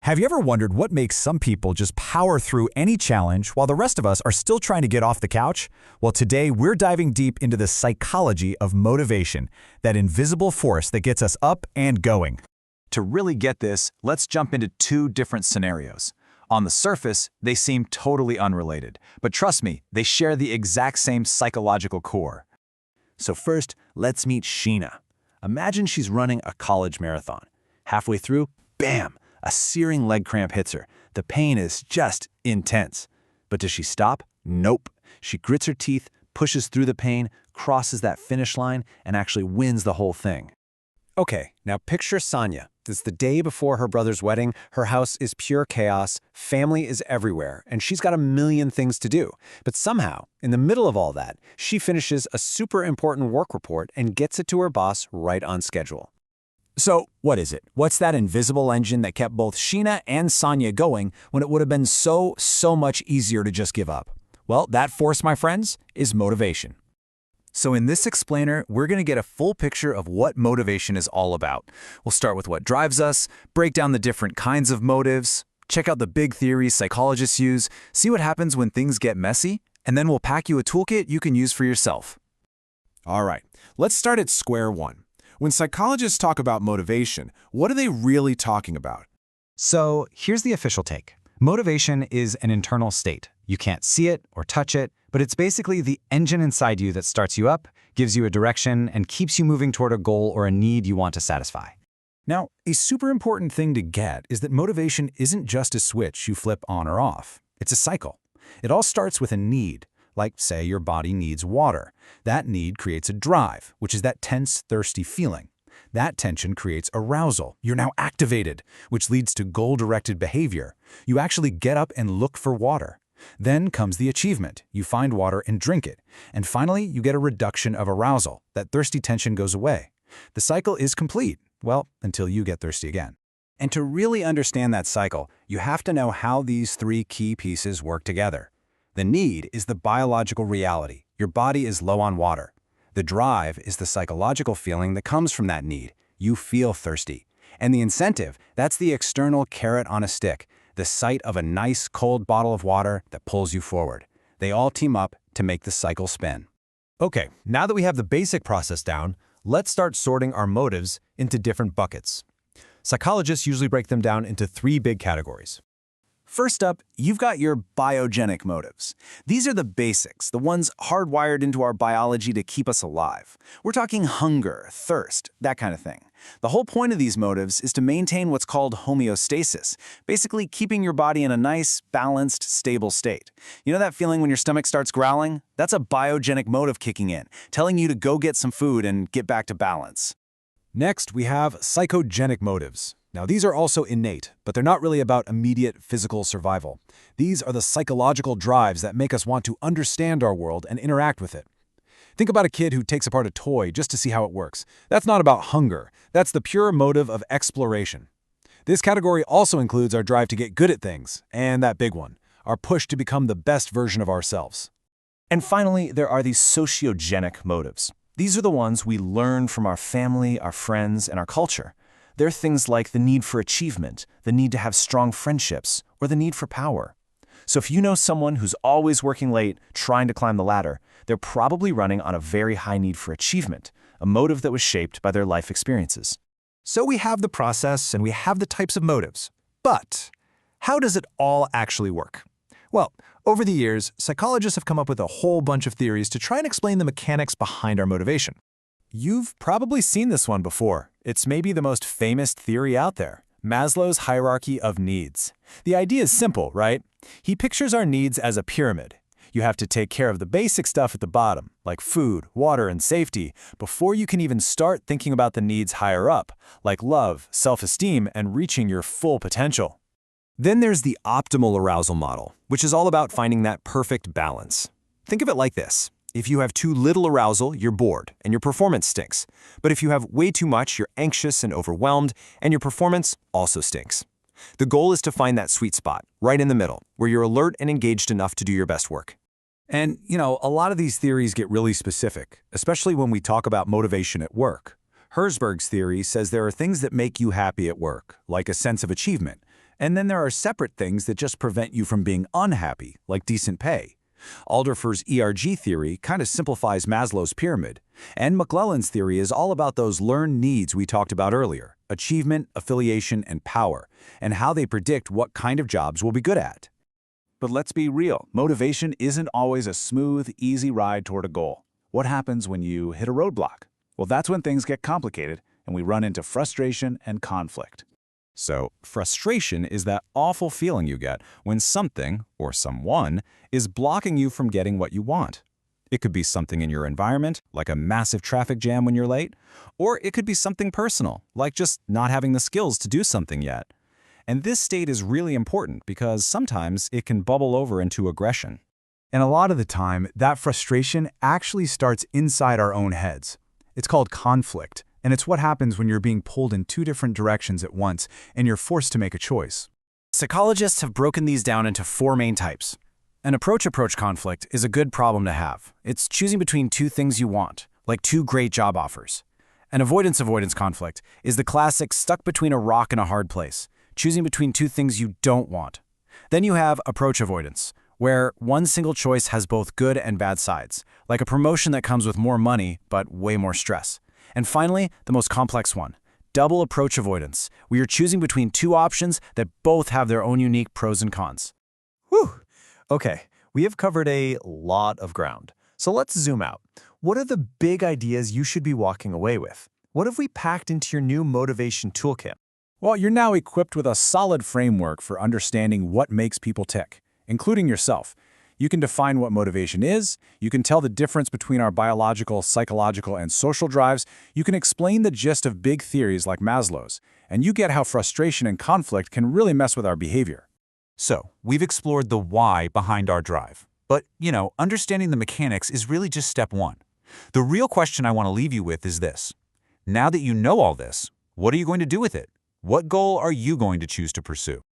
Have you ever wondered what makes some people just power through any challenge while the rest of us are still trying to get off the couch? Well, today we're diving deep into the psychology of motivation, that invisible force that gets us up and going. To really get this, let's jump into two different scenarios. On the surface, they seem totally unrelated, but trust me, they share the exact same psychological core. So first, let's meet Sheena. Imagine she's running a college marathon. Halfway through, bam! A searing leg cramp hits her. The pain is just intense. But does she stop? Nope. She grits her teeth, pushes through the pain, crosses that finish line, and actually wins the whole thing. Okay, now picture Sonia. It's the day before her brother's wedding. Her house is pure chaos, family is everywhere, and she's got a million things to do. But somehow, in the middle of all that, she finishes a super important work report and gets it to her boss right on schedule. So, what is it? What's that invisible engine that kept both Sheena and Sonia going when it would have been so much easier to just give up? Well, that force, my friends, is motivation. So in this explainer, we're going to get a full picture of what motivation is all about. We'll start with what drives us, break down the different kinds of motives, check out the big theories psychologists use, see what happens when things get messy, and then we'll pack you a toolkit you can use for yourself. All right, let's start at square one. When psychologists talk about motivation, what are they really talking about? So here's the official take. Motivation is an internal state. You can't see it or touch it, but it's basically the engine inside you that starts you up, gives you a direction, and keeps you moving toward a goal or a need you want to satisfy. Now, a super important thing to get is that motivation isn't just a switch you flip on or off. It's a cycle. It all starts with a need. Like, say, your body needs water. That need creates a drive, which is that tense, thirsty feeling. That tension creates arousal. You're now activated, which leads to goal-directed behavior. You actually get up and look for water. Then comes the achievement. You find water and drink it. And finally, you get a reduction of arousal. That thirsty tension goes away. The cycle is complete, well, until you get thirsty again. And to really understand that cycle, you have to know how these three key pieces work together. The need is the biological reality. Your body is low on water. The drive is the psychological feeling that comes from that need. You feel thirsty. And the incentive, that's the external carrot on a stick, the sight of a nice cold bottle of water that pulls you forward. They all team up to make the cycle spin. Okay, now that we have the basic process down, let's start sorting our motives into different buckets. Psychologists usually break them down into three big categories. First up, you've got your biogenic motives. These are the basics, the ones hardwired into our biology to keep us alive. We're talking hunger, thirst, that kind of thing. The whole point of these motives is to maintain what's called homeostasis, basically keeping your body in a nice, balanced, stable state. You know that feeling when your stomach starts growling? That's a biogenic motive kicking in, telling you to go get some food and get back to balance. Next, we have psychogenic motives. Now, these are also innate, but they're not really about immediate physical survival. These are the psychological drives that make us want to understand our world and interact with it. Think about a kid who takes apart a toy just to see how it works. That's not about hunger. That's the pure motive of exploration. This category also includes our drive to get good at things, and that big one, our push to become the best version of ourselves. And finally, there are these sociogenic motives. These are the ones we learn from our family, our friends, and our culture. They're things like the need for achievement, the need to have strong friendships, or the need for power. So if you know someone who's always working late, trying to climb the ladder, they're probably running on a very high need for achievement, a motive that was shaped by their life experiences. So we have the process and we have the types of motives. But how does it all actually work? Well, over the years, psychologists have come up with a whole bunch of theories to try and explain the mechanics behind our motivation. You've probably seen this one before. It's maybe the most famous theory out there, Maslow's hierarchy of needs. The idea is simple, right? He pictures our needs as a pyramid. You have to take care of the basic stuff at the bottom, like food, water, and safety, before you can even start thinking about the needs higher up, like love, self-esteem, and reaching your full potential. Then there's the optimal arousal model, which is all about finding that perfect balance. Think of it like this. If you have too little arousal, you're bored, and your performance stinks. But if you have way too much, you're anxious and overwhelmed, and your performance also stinks. The goal is to find that sweet spot, right in the middle, where you're alert and engaged enough to do your best work. And, a lot of these theories get really specific, especially when we talk about motivation at work. Herzberg's theory says there are things that make you happy at work, like a sense of achievement, And then there are separate things that just prevent you from being unhappy, like decent pay. Alderfer's ERG theory kind of simplifies Maslow's pyramid, and McClelland's theory is all about those learned needs we talked about earlier, achievement, affiliation, and power, and how they predict what kind of jobs we'll be good at. But let's be real, motivation isn't always a smooth, easy ride toward a goal. What happens when you hit a roadblock? Well, that's when things get complicated and we run into frustration and conflict. So, frustration is that awful feeling you get when something, or someone, is blocking you from getting what you want. It could be something in your environment, like a massive traffic jam when you're late, or it could be something personal, like just not having the skills to do something yet. And this state is really important because sometimes it can bubble over into aggression. And a lot of the time, that frustration actually starts inside our own heads. It's called conflict, and it's what happens when you're being pulled in two different directions at once and you're forced to make a choice. Psychologists have broken these down into 4 main types. An approach-approach conflict is a good problem to have. It's choosing between 2 things you want, like 2 great job offers. An avoidance-avoidance conflict is the classic stuck between a rock and a hard place, choosing between 2 things you don't want. Then you have approach avoidance, where one single choice has both good and bad sides, like a promotion that comes with more money but way more stress. And finally, the most complex one, double approach avoidance, where you're choosing between 2 options that both have their own unique pros and cons. Whew. Okay, we have covered a lot of ground. So let's zoom out. What are the big ideas you should be walking away with? What have we packed into your new motivation toolkit? Well, you're now equipped with a solid framework for understanding what makes people tick, including yourself. You can define what motivation is, you can tell the difference between our biological, psychological, and social drives, you can explain the gist of big theories like Maslow's, and you get how frustration and conflict can really mess with our behavior. So, we've explored the why behind our drive. But, understanding the mechanics is really just step 1. The real question I want to leave you with is this. Now that you know all this, what are you going to do with it? What goal are you going to choose to pursue?